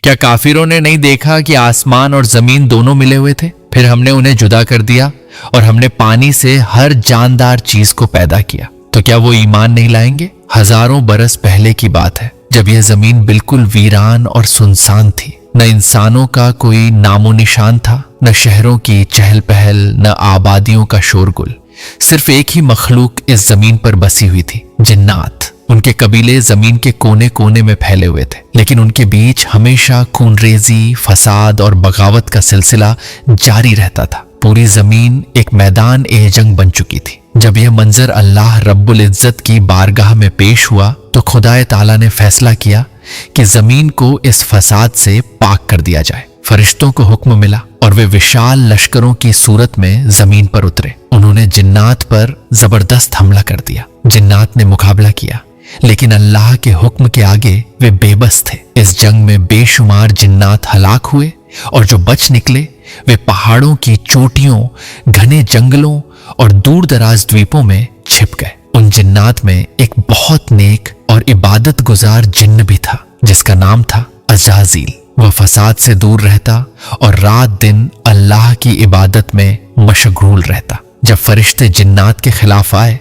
क्या काफिरों ने नहीं देखा कि आसमान और जमीन दोनों मिले हुए थे? फिर हमने उन्हें जुदा कर दिया और हमने पानी से हर जानदार चीज को पैदा किया, तो क्या वो ईमान नहीं लाएंगे? हजारों बरस पहले की बात है, जब यह जमीन बिल्कुल वीरान और सुनसान थी। न इंसानों का कोई नामो निशान था, न शहरों की चहल पहल, न आबादियों का शोरगुल। सिर्फ एक ही मखलूक इस जमीन पर बसी हुई थी, जिन्नात। उनके कबीले जमीन के कोने कोने में फैले हुए थे, लेकिन उनके बीच हमेशा खूनरेजी, फसाद और बगावत का सिलसिला जारी रहता था। पूरी जमीन एक मैदान ए जंग बन चुकी थी। जब यह मंजर अल्लाह रब्बुल इज्जत की बारगाह में पेश हुआ तो खुदाए ताला ने फैसला किया कि जमीन को इस फसाद से पाक कर दिया जाए। फरिश्तों को हुक्म मिला और वे विशाल लश्करों की सूरत में जमीन पर उतरे। उन्होंने जिन्नात पर जबरदस्त हमला कर दिया। जिन्नात ने मुकाबला किया, लेकिन अल्लाह के हुक्म के आगे वे बेबस थे। इस जंग में बेशुमार जिन्नात हलाक हुए और जो बच निकले वे पहाड़ों की चोटियों, घने जंगलों और दूर दराज द्वीपों में छिप गए। उन जिन्नात में एक बहुत नेक और इबादत गुजार जिन्न भी था, जिसका नाम था अज़ाज़ील। वह फसाद से दूर रहता और रात दिन अल्लाह की इबादत में मशगूल रहता। जब फरिश्ते जिन्नात के खिलाफ आए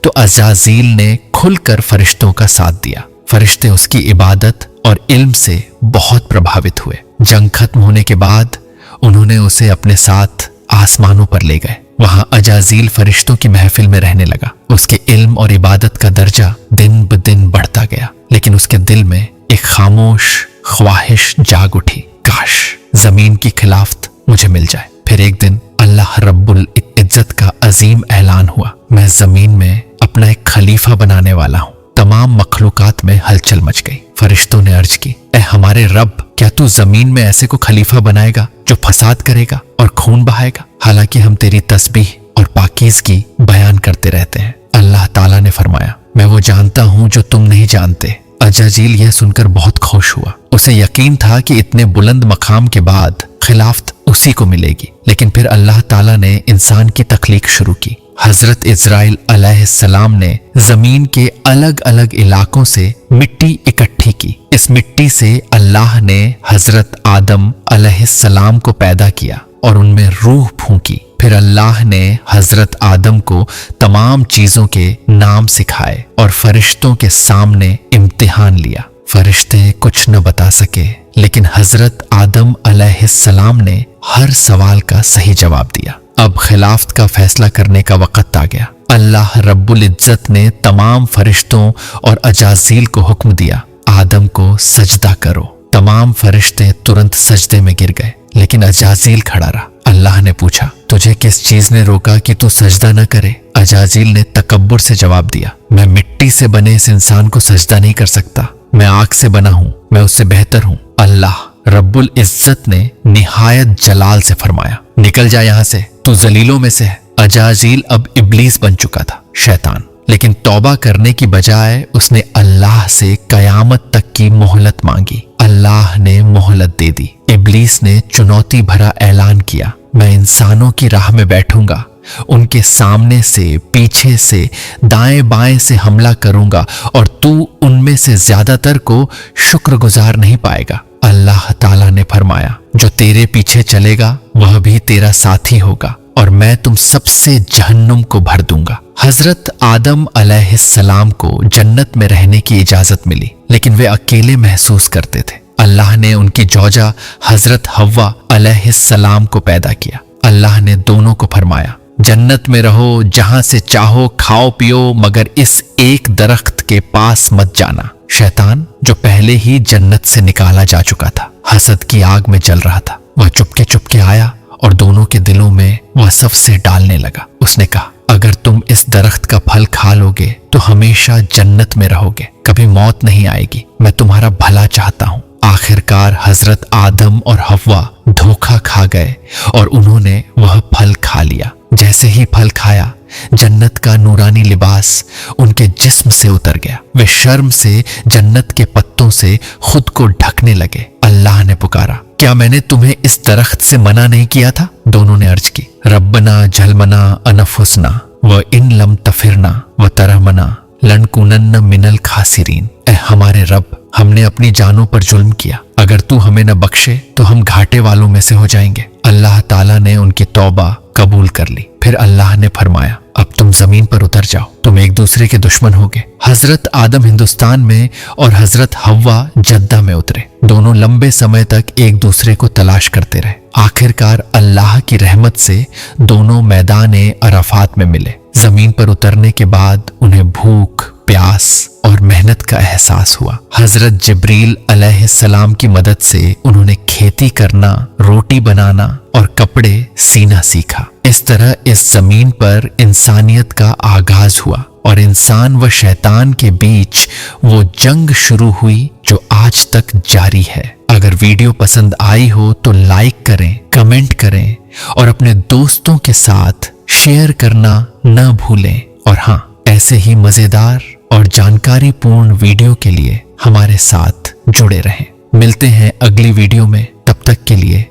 तो अज़ाज़ील ने खुलकर फरिश्तों का साथ दिया। फरिश्ते उसकी इबादत और इल्म से बहुत प्रभावित हुए। जंग खत्म होने के बाद उन्होंने उसे अपने साथ आसमानों पर ले गए। वहां अज़ाज़ील फरिश्तों की महफिल में रहने लगा। उसके इल्म और इबादत का दर्जा दिन ब दिन बढ़ता गया, लेकिन उसके दिल में एक खामोश ख्वाहिश जाग उठी, काश जमीन की खिलाफत मुझे मिल जाए। फिर एक दिन अल्लाह रब्बुल इज्जत का अजीम ऐलान हुआ, मैं जमीन में अपना एक खलीफा बनाने वाला हूँ। तमाम मखलूकात में हलचल मच गई। फरिश्तों ने अर्ज की, ए हमारे रब, क्या तू जमीन में ऐसे को खलीफा बनाएगा जो फसाद करेगा और खून बहाएगा? हालांकि हम तेरी तस्बीह और पाकीज़गी बयान करते रहते हैं। अल्लाह ताला ने फरमाया, मैं वो जानता हूं जो तुम नहीं जानते। अज़ाज़ील यह सुनकर बहुत खुश हुआ। उसे यकीन था कि इतने बुलंद मकाम के बाद खिलाफत उसी को मिलेगी। लेकिन फिर अल्लाह ताला ने इंसान की तख्लीक शुरू की। हजरत इज़राइल अलैहिस्सलाम ने जमीन के अलग अलग इलाकों से मिट्टी इकट्ठी की। इस मिट्टी से अल्लाह ने हजरत आदम अलैहिस्सलाम को पैदा किया और उनमें रूह फूंकी। फिर अल्लाह ने हजरत आदम को तमाम चीजों के नाम सिखाए और फरिश्तों के सामने इम्तिहान लिया। फरिश्ते कुछ न बता सके, लेकिन हजरत आदम अलैहिस्सलाम ने हर सवाल का सही जवाब दिया। अब खिलाफत का फैसला करने का वक्त आ गया। अल्लाह रब्बुल इज्जत ने तमाम फरिश्तों और अज़ाज़ील को हुक्म दिया, आदम को सजदा करो। तमाम फरिश्ते तुरंत सजदे में गिर गए, लेकिन अज़ाज़ील खड़ा रहा। अल्लाह ने पूछा, तुझे किस चीज ने रोका कि तू सजदा न करे? अज़ाज़ील ने तकब्बुर से जवाब दिया, मैं मिट्टी से बने इस इंसान को सजदा नहीं कर सकता। मैं आग से बना हूं, मैं उससे बेहतर हूं। अल्लाह रब्बुल इज्जत ने निहायत जलाल से फरमाया, निकल जा यहां से, तू जलीलों में से है। अज़ाज़ील अब इब्लीस बन चुका था, शैतान। लेकिन तौबा करने की बजाय उसने अल्लाह से कयामत तक की मोहलत मांगी। अल्लाह ने मोहलत दे दी। इब्लीस ने चुनौती भरा ऐलान किया, मैं इंसानों की राह में बैठूंगा, उनके सामने से, पीछे से, दाएं बाएं से हमला करूंगा और तू उनमें से ज्यादातर को शुक्रगुजार नहीं पाएगा। अल्लाह ताला ने फरमाया, जो तेरे पीछे चलेगा वह भी तेरा साथी होगा और मैं तुम सबसे जहन्नुम को भर दूंगा। हजरत आदम अलैहिस्सलाम को जन्नत में रहने की इजाजत मिली, लेकिन वे अकेले महसूस करते थे। अल्लाह ने उनकी जौजा हजरत हव्वा अलैहिस्सलाम को पैदा किया। अल्लाह ने दोनों को फरमाया, जन्नत में रहो, जहां से चाहो खाओ पियो, मगर इस एक दरख्त के पास मत जाना। शैतान, जो पहले ही जन्नत से निकाला जा चुका था, हसद की आग में जल रहा था। वह चुपके चुपके आया और दोनों के दिलों में वह सबसे डालने लगा। उसने कहा, अगर तुम इस दरख्त का फल खा लोगे तो हमेशा जन्नत में रहोगे, कभी मौत नहीं आएगी। मैं तुम्हारा भला चाहता हूं। आखिरकार हजरत आदम और हव्वा धोखा खा गए और उन्होंने वह फल खा लिया। जैसे ही फल खाया, जन्नत का नूरानी लिबास उनके जिस्म से उतर गया। वे शर्म से जन्नत के पत्तों से खुद को ढकने लगे। अल्लाह ने पुकारा, क्या मैंने तुम्हें इस दरख्त से मना नहीं किया था? दोनों ने अर्ज की, रब्बना झलमना अनफुसना व इन लम तफिरना व तरहमना लनकुनन्न मिनल खासिरीन। ए हमारे रब, हमने अपनी जानों पर जुल्म किया। अगर तू हमें न बख्शे तो हम घाटे वालों में से हो जाएंगे। अल्लाह ताला ने उनकी तौबा कबूल कर ली। फिर अल्लाह ने फरमाया, अब तुम जमीन पर उतर जाओ, तुम एक दूसरे के दुश्मन होगे। हजरत आदम हिंदुस्तान में और हजरत हव्वा जद्दा में उतरे। दोनों लंबे समय तक एक दूसरे को तलाश करते रहे। आखिरकार अल्लाह की रहमत से दोनों मैदान अराफात में मिले। जमीन पर उतरने के बाद उन्हें भूख, प्यास और मेहनत का एहसास हुआ। हजरत जिब्रील अलैहिस्सलाम की मदद से उन्होंने खेती करना, रोटी बनाना और कपड़े सीना सीखा। इस तरह इस जमीन पर इंसानियत का आगाज हुआ और इंसान व शैतान के बीच वो जंग शुरू हुई जो आज तक जारी है। अगर वीडियो पसंद आई हो तो लाइक करें, कमेंट करें और अपने दोस्तों के साथ शेयर करना न भूलें। और हाँ, ऐसे ही मजेदार और जानकारी पूर्ण वीडियो के लिए हमारे साथ जुड़े रहें। मिलते हैं अगली वीडियो में, तब तक के लिए